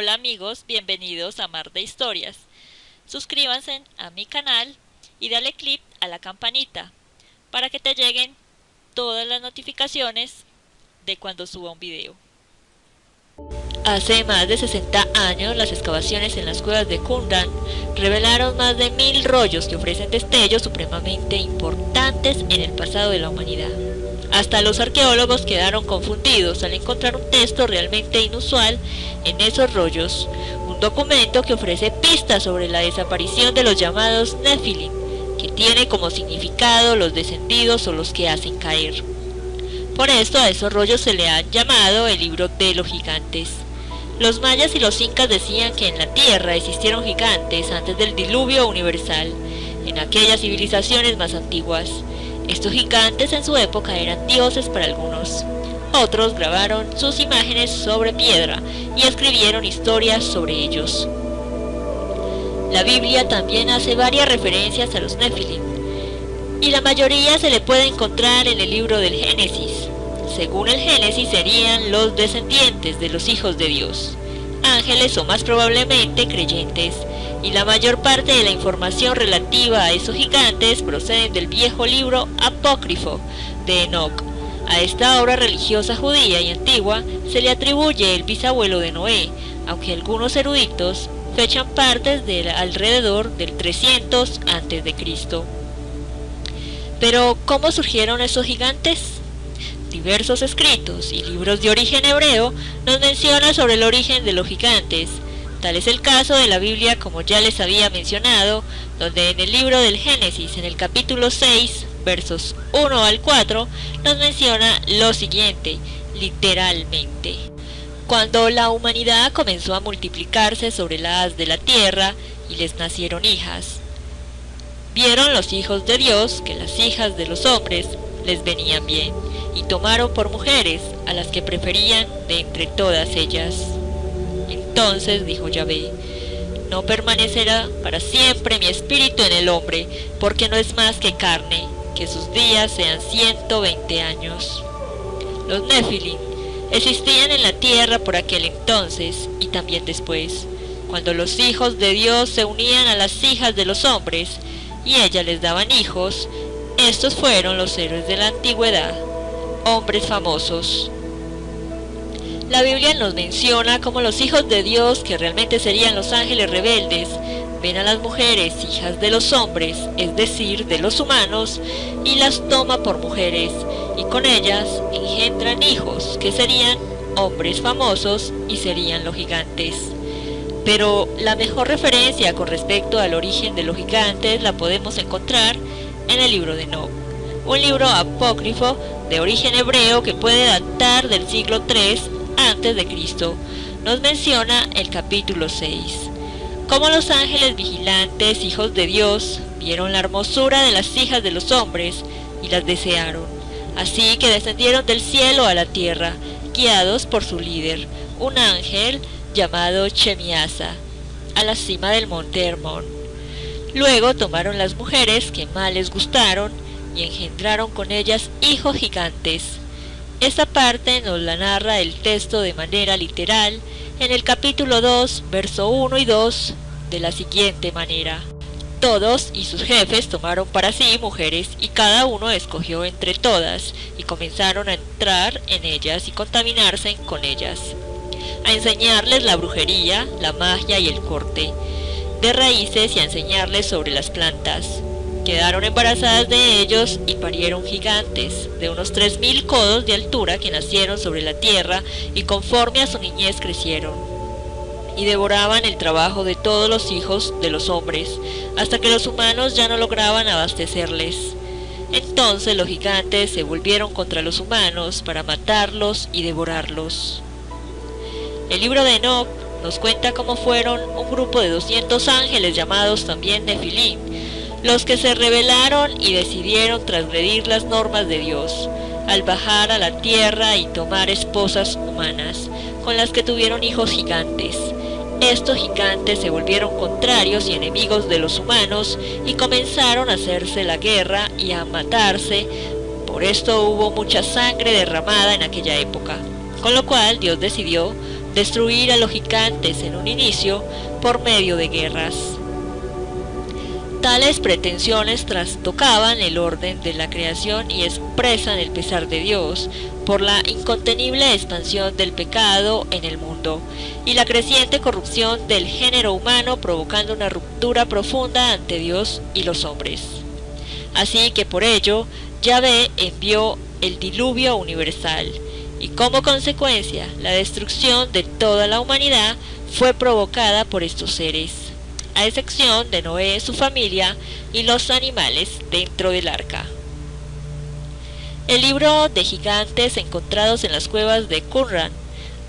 Hola amigos, bienvenidos a Mar de Historias. Suscríbanse a mi canal y dale click a la campanita para que te lleguen todas las notificaciones de cuando suba un video. Hace más de 60 años, las excavaciones en las cuevas de Qumran revelaron más de 1000 rollos que ofrecen destellos supremamente importantes en el pasado de la humanidad. Hasta los arqueólogos quedaron confundidos al encontrar un texto realmente inusual en esos rollos, un documento que ofrece pistas sobre la desaparición de los llamados Nefilim, que tiene como significado los descendidos o los que hacen caer. Por esto a esos rollos se le han llamado el libro de los gigantes. Los mayas y los incas decían que en la tierra existieron gigantes antes del diluvio universal, en aquellas civilizaciones más antiguas. Estos gigantes en su época eran dioses para algunos. Otros grabaron sus imágenes sobre piedra y escribieron historias sobre ellos. La Biblia también hace varias referencias a los Nefilim, y la mayoría se le puede encontrar en el libro del Génesis. Según el Génesis serían los descendientes de los hijos de Dios, ángeles o más probablemente creyentes, y la mayor parte de la información relativa a esos gigantes proceden del viejo libro apócrifo de Enoc. A esta obra religiosa judía y antigua se le atribuye el bisabuelo de Noé, aunque algunos eruditos fechan partes de alrededor del 300 a.C. Pero, ¿cómo surgieron esos gigantes? Diversos escritos y libros de origen hebreo nos mencionan sobre el origen de los gigantes. Tal es el caso de la Biblia, como ya les había mencionado, donde en el libro del Génesis, en el capítulo 6, versos 1 al 4, nos menciona lo siguiente, literalmente. Cuando la humanidad comenzó a multiplicarse sobre la haz de la tierra y les nacieron hijas, vieron los hijos de Dios que las hijas de los hombres les venían bien, y tomaron por mujeres a las que preferían de entre todas ellas. Entonces dijo Yahvé: no permanecerá para siempre mi espíritu en el hombre, porque no es más que carne, que sus días sean 120 años. Los Nefilim existían en la tierra por aquel entonces y también después, cuando los hijos de Dios se unían a las hijas de los hombres y ellas les daban hijos. Estos fueron los héroes de la antigüedad, hombres famosos. La Biblia nos menciona como los hijos de Dios, que realmente serían los ángeles rebeldes, ven a las mujeres hijas de los hombres, es decir, de los humanos, y las toma por mujeres, y con ellas engendran hijos, que serían hombres famosos y serían los gigantes. Pero la mejor referencia con respecto al origen de los gigantes la podemos encontrar en el libro de Enoc, un libro apócrifo de origen hebreo que puede datar del siglo III a.C. Nos menciona el capítulo 6. Como los ángeles vigilantes, hijos de Dios, vieron la hermosura de las hijas de los hombres y las desearon. Así que descendieron del cielo a la tierra, guiados por su líder, un ángel llamado Shemiasa, a la cima del monte Hermón. Luego tomaron las mujeres que más les gustaron y engendraron con ellas hijos gigantes. Esta parte nos la narra el texto de manera literal en el capítulo 2, verso 1 y 2, de la siguiente manera. Todos y sus jefes tomaron para sí mujeres y cada uno escogió entre todas y comenzaron a entrar en ellas y contaminarse con ellas, a enseñarles la brujería, la magia y el corte de raíces y a enseñarles sobre las plantas. Quedaron embarazadas de ellos y parieron gigantes de unos 3000 codos de altura que nacieron sobre la tierra y conforme a su niñez crecieron y devoraban el trabajo de todos los hijos de los hombres hasta que los humanos ya no lograban abastecerles. Entonces los gigantes se volvieron contra los humanos para matarlos y devorarlos. El libro de Enoc nos cuenta cómo fueron un grupo de 200 ángeles llamados también Nefilim, los que se rebelaron y decidieron transgredir las normas de Dios, al bajar a la tierra y tomar esposas humanas, con las que tuvieron hijos gigantes. Estos gigantes se volvieron contrarios y enemigos de los humanos y comenzaron a hacerse la guerra y a matarse. Por esto hubo mucha sangre derramada en aquella época, con lo cual Dios decidió destruir a los gigantes en un inicio por medio de guerras. Tales pretensiones trastocaban el orden de la creación y expresan el pesar de Dios por la incontenible expansión del pecado en el mundo y la creciente corrupción del género humano, provocando una ruptura profunda ante Dios y los hombres. Así que por ello Yahvé envió el diluvio universal, y como consecuencia la destrucción de toda la humanidad fue provocada por estos seres, a excepción de Noé, su familia y los animales dentro del arca. El libro de gigantes encontrados en las cuevas de Qumran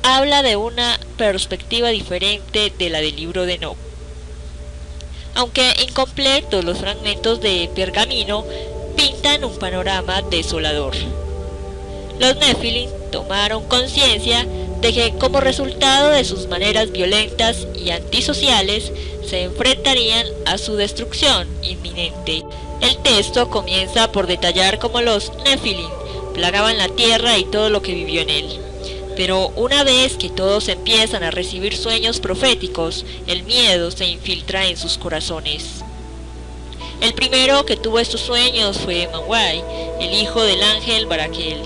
habla de una perspectiva diferente de la del libro de Enoc. Aunque incompletos, los fragmentos de pergamino pintan un panorama desolador. Los Nefilim tomaron conciencia de que como resultado de sus maneras violentas y antisociales se enfrentarían a su destrucción inminente. El texto comienza por detallar cómo los Nefilim plagaban la tierra y todo lo que vivió en él. Pero una vez que todos empiezan a recibir sueños proféticos, el miedo se infiltra en sus corazones. El primero que tuvo estos sueños fue Manway, el hijo del ángel Baraquiel.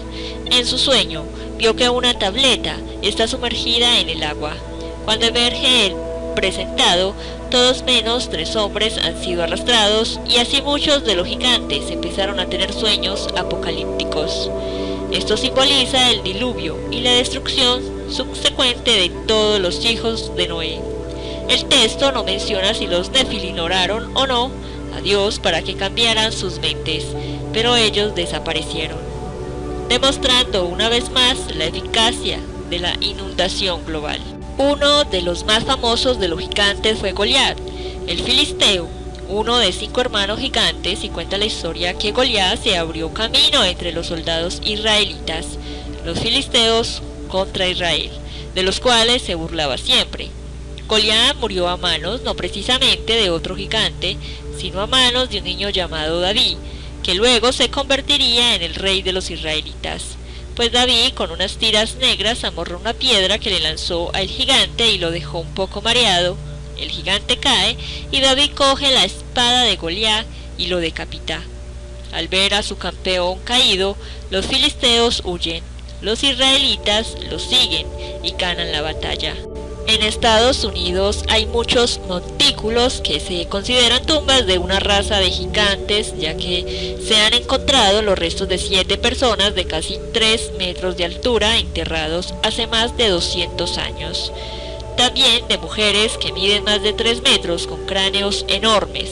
En su sueño vio que una tableta está sumergida en el agua. Cuando emerge el presentado, todos menos 3 hombres han sido arrastrados, y así muchos de los gigantes empezaron a tener sueños apocalípticos. Esto simboliza el diluvio y la destrucción subsecuente de todos los hijos de Noé. El texto no menciona si los Nefilim oraron o no a Dios para que cambiaran sus mentes, pero ellos desaparecieron, demostrando una vez más la eficacia de la inundación global. Uno de los más famosos de los gigantes fue Goliat, el filisteo, uno de 5 hermanos gigantes, y cuenta la historia que Goliat se abrió camino entre los soldados israelitas, los filisteos contra Israel, de los cuales se burlaba siempre. Goliat murió a manos no precisamente de otro gigante, sino a manos de un niño llamado David, que luego se convertiría en el rey de los israelitas. Pues David, con unas tiras negras, amorró una piedra que le lanzó al gigante y lo dejó un poco mareado. El gigante cae y David coge la espada de Goliat y lo decapita. Al ver a su campeón caído, los filisteos huyen. Los israelitas los siguen y ganan la batalla. En Estados Unidos hay muchos montículos que se consideran tumbas de una raza de gigantes, ya que se han encontrado los restos de 7 personas de casi 3 metros de altura enterrados hace más de 200 años. También de mujeres que miden más de 3 metros con cráneos enormes.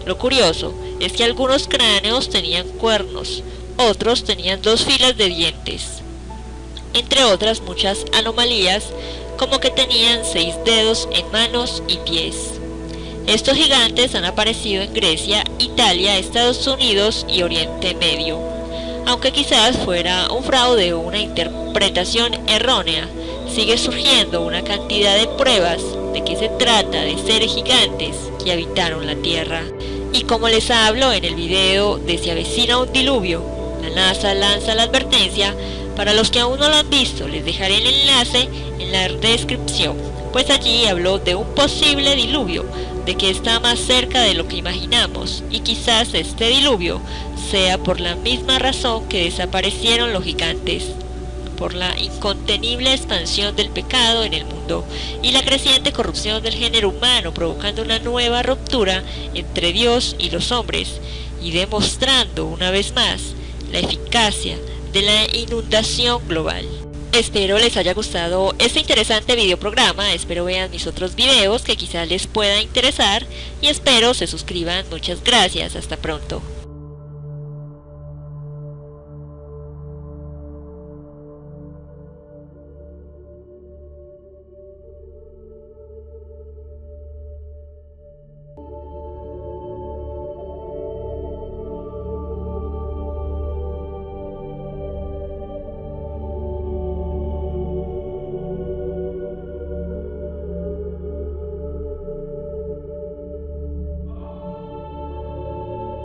Lo curioso es que algunos cráneos tenían cuernos, otros tenían 2 filas de dientes, entre otras muchas anomalías, como que tenían 6 dedos en manos y pies. Estos gigantes han aparecido en Grecia, Italia, Estados Unidos y Oriente Medio. Aunque quizás fuera un fraude o una interpretación errónea, sigue surgiendo una cantidad de pruebas de que se trata de seres gigantes que habitaron la Tierra. Y como les hablo en el video de Se avecina un diluvio, la NASA lanza la advertencia. Para los que aún no lo han visto, les dejaré el enlace en la descripción, pues allí habló de un posible diluvio, de que está más cerca de lo que imaginamos, y quizás este diluvio sea por la misma razón que desaparecieron los gigantes, por la incontenible expansión del pecado en el mundo y la creciente corrupción del género humano, provocando una nueva ruptura entre Dios y los hombres, y demostrando una vez más la eficacia de la inundación global. Espero les haya gustado este interesante videoprograma, espero vean mis otros videos que quizás les pueda interesar y espero se suscriban. Muchas gracias, hasta pronto.